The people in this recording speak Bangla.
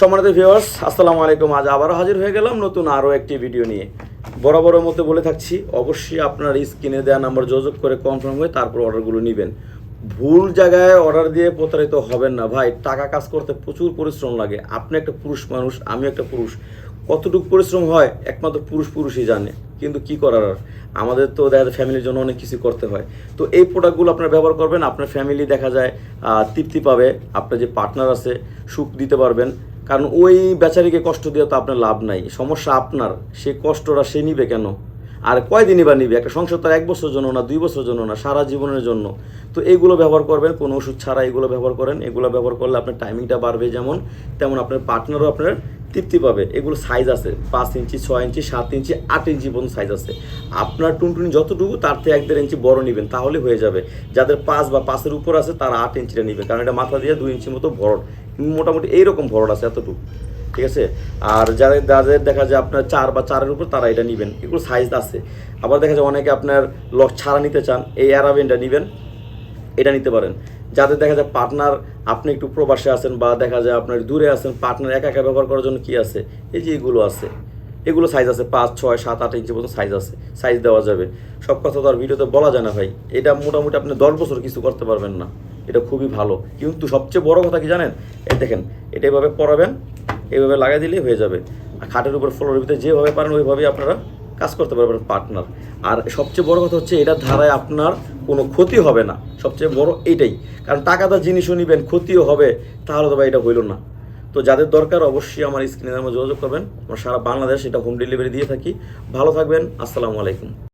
সম্মানিত ভিউয়ার্স, আসসালামু আলাইকুম। আজ আবারও হাজির হয়ে গেলাম নতুন আরও একটি ভিডিও নিয়ে। বরাবরের মতো বলে থাকছি, অবশ্যই আপনার স্ক্রিনে দেওয়া নাম্বার যোগাযোগ করে কনফার্ম হয়ে তারপর অর্ডারগুলো নেবেন। ভুল জায়গায় অর্ডার দিয়ে প্রতারিত হবেন না ভাই। টাকা কাজ করতে প্রচুর পরিশ্রম লাগে। আপনি একটা পুরুষ মানুষ, আমি একটা পুরুষ, কতটুকু পরিশ্রম হয় একমাত্র পুরুষই জানে। কিন্তু কি করার, আমাদের তো দেখা যায় ফ্যামিলির জন্য অনেক কিছু করতে হয়। তো এই প্রোডাক্টগুলো আপনারা ব্যবহার করবেন, আপনার ফ্যামিলি দেখা যায় তৃপ্তি পাবে, আপনার যে পার্টনার আছে সুখ দিতে পারবেন। কারণ ওই বেচারিকে কষ্ট দিয়ে তো আপনার লাভ নাই, সমস্যা আপনার। সে কষ্টটা সে নিবে কেন? আর কয়দিনই বা নিবে? একটা সংসার তার 1 বছরের জন্য না, 2 বছরের জন্য না, সারা জীবনের জন্য। তো এগুলো ব্যবহার করবেন, কোনো ওষুধ ছাড়া এগুলো ব্যবহার করেন। এগুলো ব্যবহার করলে আপনার টাইমিংটা বাড়বে, যেমন তেমন আপনার পার্টনারও আপনার তৃপ্তি পাবে। এগুলো সাইজ আছে 5 ইঞ্চি, 6 ইঞ্চি, 7 ইঞ্চি, 8 ইঞ্চি পর্যন্ত সাইজ আছে। আপনার টুনটুনি যতটুকু তার থেকে 1-1.5 ইঞ্চি বড় নেবেন, তাহলে হয়ে যাবে। যাদের 5 বা 5-এর উপর আছে তারা 8 ইঞ্চিটা নেবে, কারণ এটা মাথা দিয়ে 2 ইঞ্চি মতো ভরট, মোটামুটি এইরকম ভরট আছে, এতটুকু, ঠিক আছে। আর যাদের দেখা যায় আপনার 4 বা 4-এর উপর তারা এটা নেবেন, এগুলো সাইজ আছে। আবার দেখা যায় অনেকে আপনার লক ছাড়া নিতে চান, এই অ্যারাবিনটা নেবেন, এটা নিতে পারেন। যাদের দেখা যায় পার্টনার, আপনি একটু প্রবাসে আছেন বা দেখা যায় আপনার দূরে আছেন, পার্টনার একা একা ব্যবহার করার জন্য কি আছে, এই যে এগুলো আছে, এগুলো সাইজ আছে 5, 6, 7, 8 ইঞ্চি পর্যন্ত সাইজ আছে, সাইজ দেওয়া যাবে। সব কথা তো আর ভিডিওতে বলা যায় না ভাই। এটা মোটামুটি আপনি 10 বছর কিছু করতে পারবেন না, এটা খুবই ভালো। কিন্তু সবচেয়ে বড় কথা কি জানেন, এই দেখেন, এটা এভাবে পরাবেন, এইভাবে লাগাই দিলেই হয়ে যাবে। আর খাটের উপর ফ্লোরের ভিতরে যেভাবে পারেন ওইভাবেই আপনারা কাজ করতে পারবেন পার্টনার। আর সবচেয়ে বড় কথা হচ্ছে, এটার ধারায় আপনার কোনো ক্ষতি হবে না, সবচেয়ে বড় এইটাই। কারণ টাকাটা জিনিসও নেবেন, ক্ষতিও হবে, তাহলে তো ভাই এটা হইল না। তো যাদের দরকার অবশ্যই আমার স্ক্রিনে নাম্বার যোগাযোগ করবেন। আমরা সারা বাংলাদেশ এটা হোম ডেলিভারি দিয়ে থাকি। ভালো থাকবেন, আসসালামু আলাইকুম।